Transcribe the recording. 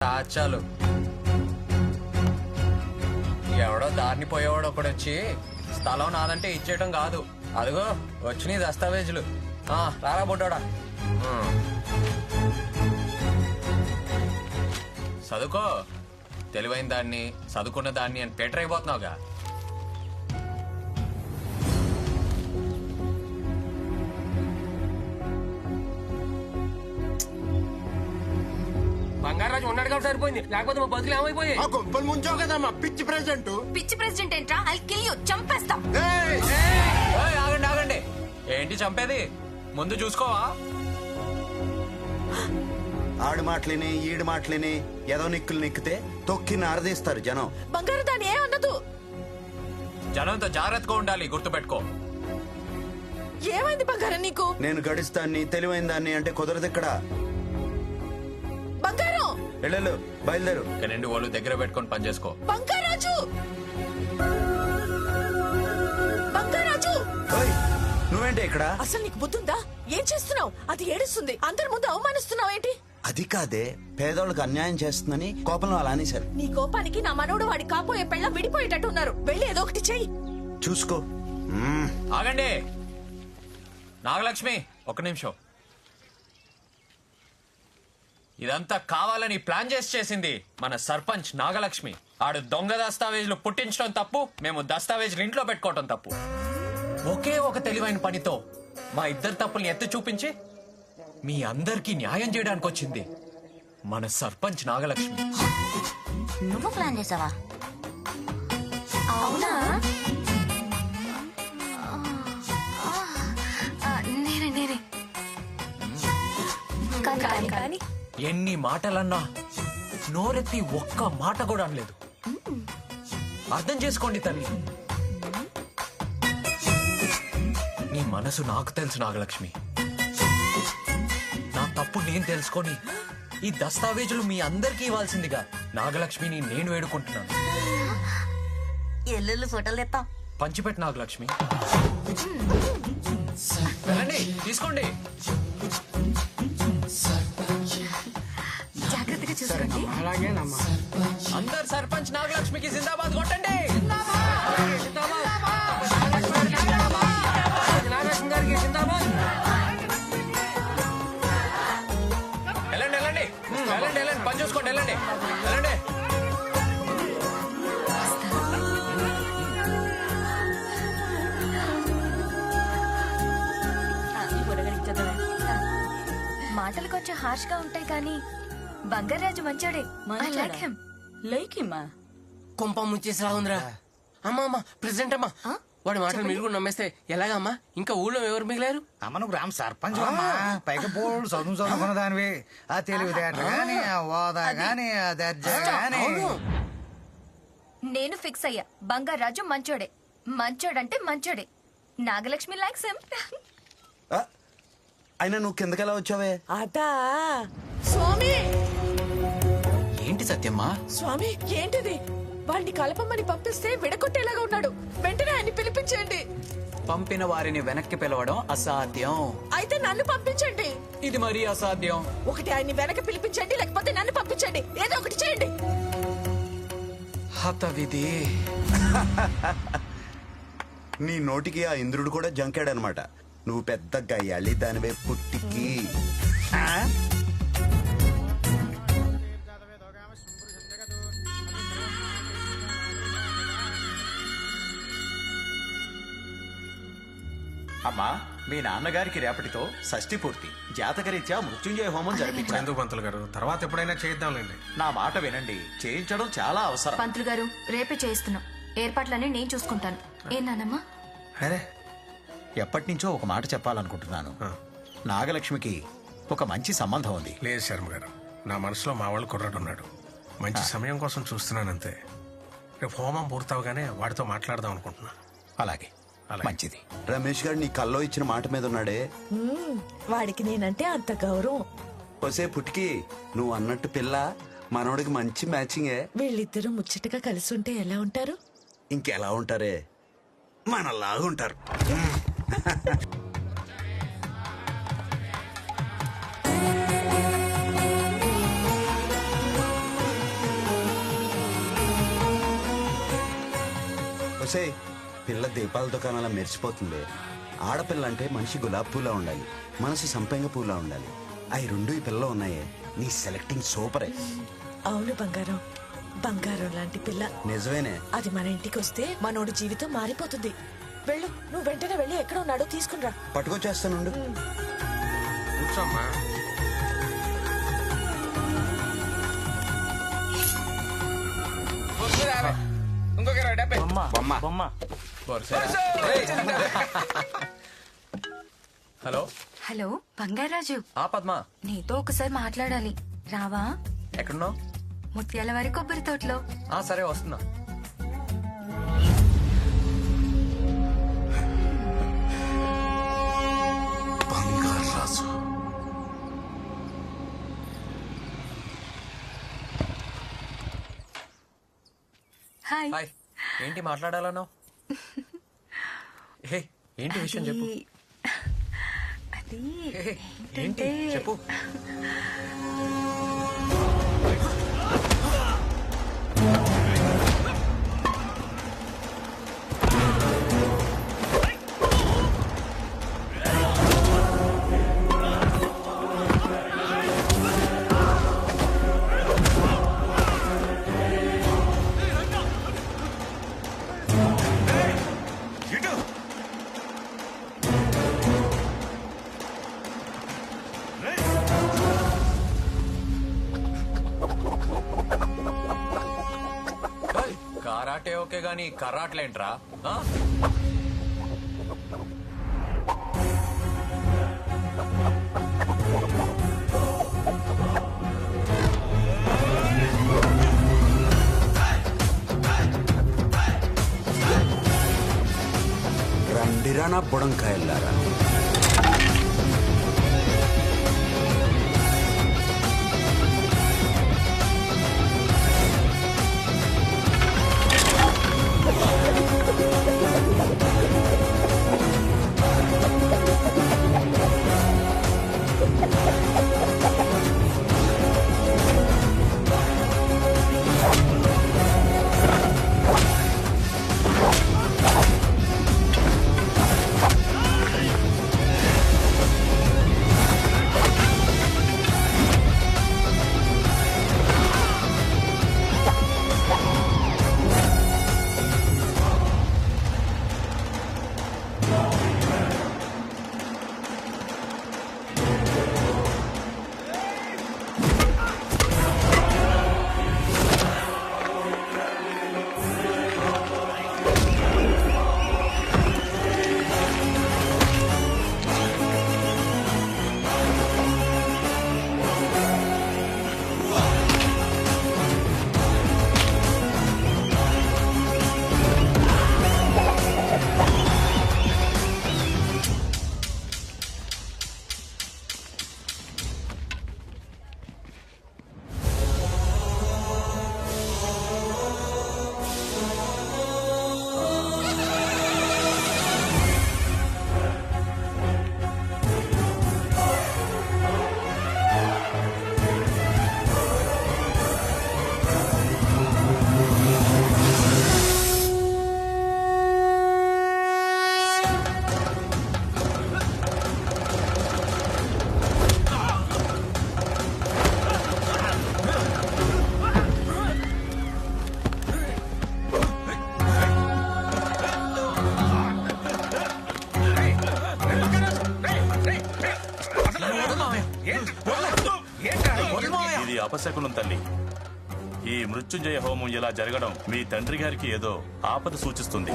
చాలు ఎవడో దారిని పోయేవాడు ఒకడొచ్చి స్థలం నాదంటే ఇచ్చేయటం కాదు. అదిగో వచ్చినాయి దస్తావేజులు. రారా బొడ్డోడా. చదువుకో, తెలివైన దాన్ని చదువుకున్న దాన్ని అని పేటర్ అయిపోతున్నావుగా. బంగారాజు ఉన్నాడు కాబట్టి సరిపోయింది, లేకపోతే మా బతుకులు ఏమైపోయాయి. ముంచావు కదమ్మా పిచ్చి ప్రెసిడెంట్. పిచ్చి ప్రెసిడెంట్ ఏంట్రా? ఐ కిల్ యు, చంపేస్తా. ఆగండి ఆగండి, ఏంటి చంపేది? ముందు చూసుకోవా. ఆడు మాటలేని ఈడు మాటలేని ఏదో నిక్కులు నిక్కితే తొక్కి నారదీస్తారు జనం. బంగారు దాన్ని ఏమన్నదు. జనంతో జాగ్రత్తగా ఉండాలి, గుర్తుపెట్టుకో. ఏమైంది బంగారం నీకు? నేను గడిస్తాన్ని తెలివైన దాన్ని అంటే కుదరదు ఇక్కడ. బంగారం వెళ్ళు బయలుదేరు. ఇక రెండు వాళ్ళు దగ్గర పెట్టుకొని పని చేసుకో. బంగారాజు, బంగారాజు, ఓయ్, నువ్వేంటి ఇక్కడ? అసలు నీకు బుద్ధుందా? ఏం చేస్తున్నావు? అది ఏడుస్తుంది, అందరి ముందు అవమానిస్తున్నావు ఏంటి? అది కాదే, పేదోళ్ళకి అన్యాయం చేస్తుందని కోపంలో అలా అనేశారు. నీ కోపానికి నా మనోడు వాడి కాపోయే పెళ్ళ విడిపోయేటట్టు ఉన్నారు. వెళ్ళి ఏదో ఒకటి చెయ్యి. చూసుకో. ఆగండి నాగలక్ష్మి, ఒక్క నిమిషం. ఇదంతా కావాలని ప్లాన్ చేసింది మన సర్పంచ్ నాగలక్ష్మి. ఆడు దొంగ దస్తావేజులు పుట్టించడం తప్పు, మేము దస్తావేజులు ఇంట్లో పెట్టుకోవటం తప్పు. ఒకే ఒక తెలివైన పనితో మా ఇద్దరు తప్పుల్ని ఎత్తి చూపించి మీ అందరికీ న్యాయం చేయడానికి వచ్చింది మన సర్పంచ్ నాగలక్ష్మి. నువ్వు ప్లాన్ చేసావా? అవునా? నేనే కానీ ఎన్ని మాటలన్నా నోరెత్తి ఒక్క మాట కూడా అనలేదు. అర్థం చేసుకోండి తల్లి, నీ మనసు నాకు తెలుసు నాగలక్ష్మి. నా తప్పు నేను తెలుసుకొని ఈ దస్తావేజులు మీ అందరికీ ఇవ్వాల్సిందిగా నాగలక్ష్మిని నేను వేడుకుంటున్నాను. ఎల్లుళ్ళు ఫోటోలు తెస్తాం. పంచిపెట్టు నాగలక్ష్మి. వెళ్ళండి, తీసుకోండి. జాగ్రత్తగా చూసుకోండి. అలాగేనమ్మా. అందరు సర్పంచ్ నాగలక్ష్మికి జిందాబాద్ కొట్టండి. నాగలక్ష్మి గారికి జిందాబాద్. వెళ్ళండి వెళ్ళండి వెళ్ళండి వెళ్ళండి, పని చూసుకోండి. వెళ్ళండి వెళ్ళండి. మాటలు కొంచెం హార్ష్ గా ఉంటాయి కానీ బంగారాజు మంచోడే. I like him. కుంపం ముంచేసిలా ఉందిరా. అమ్మా ప్రెసిడెంట్ అమ్మా, వాడి మాటలు మీరు కూడా నమ్మేస్తే ఎలాగమ్మా? ఇంకా ఊళ్ళో ఎవరు మిగిలారు? అమ్మ నువ్వు గ్రామ సర్పంచ్ అమ్మా, పైగా బోర్డు చదువుకున్న దానివి. ఆ తెలివితేటలు గాని, ఆ హోదా గాని, ఆ దర్జా గాని. నేను ఫిక్స్ అయ్యా, బంగారాజు మంచోడే. మంచోడంటే మంచోడే. Nagalakshmi likes him. అయినా నువ్వు కిందకెలా వచ్చావే? అదా స్వామి. ఏంటి సత్యమ్మా? స్వామి ఏంటిది? వాడిని కలపమని పంపిస్తే విడగొట్టేలాగా ఉన్నాడు. వెంటనే ఆయన్ని పిలిపించండి. పంపిన వారిని వెనక్కి పిలవడం అసాధ్యం. అయితే నన్ను పంపించండి. ఇది మరీ అసాధ్యం. ఒకటి ఆయన్ని వెనక్కి పిలిపించండి, లేకపోతే నన్ను పంపించండి. ఏదో ఒకటి చేయండి. హతవిధి. నీ నోటికి ఆ ఇంద్రుడు కూడా జంకాడనమాట. నువ్వు పెద్ద గయ్యాలి దానివే పుట్టికి. అమ్మా, మీ నాన్నగారికి రేపటితో షష్ఠి పూర్తి. జాతకరీత్యా మృత్యుంజయ హోమం జరిపించారు. ఎందుకు పంతులు గారు, తర్వాత ఎప్పుడైనా చేద్దాంలేండి. నా మాట వినండి, చేయించడం చాలా అవసరం. పంతులు గారు రేపే చేయిస్తున్నాం. ఏర్పాట్లన్నీ నేను చూసుకుంటాను. ఏ నానమ్మా? అరే, ఎప్పటి నుంచో ఒక మాట చెప్పాలనుకుంటున్నాను. నాగలక్ష్మికి ఒక మంచి సంబంధం ఉంది. లేదు శర్మ గారు, నా మనసులో మా వాళ్ళు కుర్రాడున్నాడు. మంచి సమయం కోసం చూస్తున్నానంతే. రేపు హోమం పూర్తవగానే వాడితో మాట్లాడదాం అనుకుంటున్నా. అలాగే, మంచిది. రమేష్ గారు నీ కల్లో ఇచ్చిన మాట మీద ఉన్నాడే. వాడికి నేనంటే అంత గౌరవం. ఒసే పుట్టికి, నువ్వు అన్నట్టు పిల్ల మనోడికి మంచి మ్యాచింగే. వీళ్ళిద్దరూ ముచ్చటగా కలిసి ఉంటే ఎలా ఉంటారు? ఇంకెలా ఉంటారే, మనలాగా ఉంటారు. ఒసే పిల్ల దీపాల దుకాణాల మెరిసిపోతుంది. ఆడపిల్ల అంటే మనిషి గులాబ్ పూలా ఉండాలి, మనసు సంపెంగ పూలా ఉండాలి. అవి రెండు ఈ పిల్ల ఉన్నాయే. నీ సెలెక్టింగ్ సూపరే. అవును బంగారం, బంగారం లాంటి పిల్ల. నిజమేనే. అది మన ఇంటికి వస్తే మనోడి జీవితం మారిపోతుంది. వెళ్ళు, నువ్వు వెంటనే వెళ్ళి ఎక్కడ ఉన్నాడో తీసుకునిరా. పట్టుకొచ్చేస్తానుండు. కూర్చోమ్మా. ఇంకొక 70. బొమ్మ. హలో హలో బంగారాజు, ఆ పద్మ, నీతో ఒకసారి మాట్లాడాలి, రావా? ఎక్కడున్నావు? ముత్యాల వారి కొబ్బరి తోటలో. సరే వస్తున్నా. బంగారాజు. హాయ్. హాయ్. ఏంటి మాట్లాడాలన్నావు? హే, ఏంటి విషయం చెప్పు. అది హే, ఏంటి చెప్పు. కరాటే ఓకే గాని కరాట్లేంట్రా? రండిరా నా బుడంకాయల్లారా. ఇది అపశకునం తల్లి. ఈ మృత్యుంజయ హోమం ఇలా జరగడం మీ తండ్రి గారికి ఏదో ఆపద సూచిస్తుంది.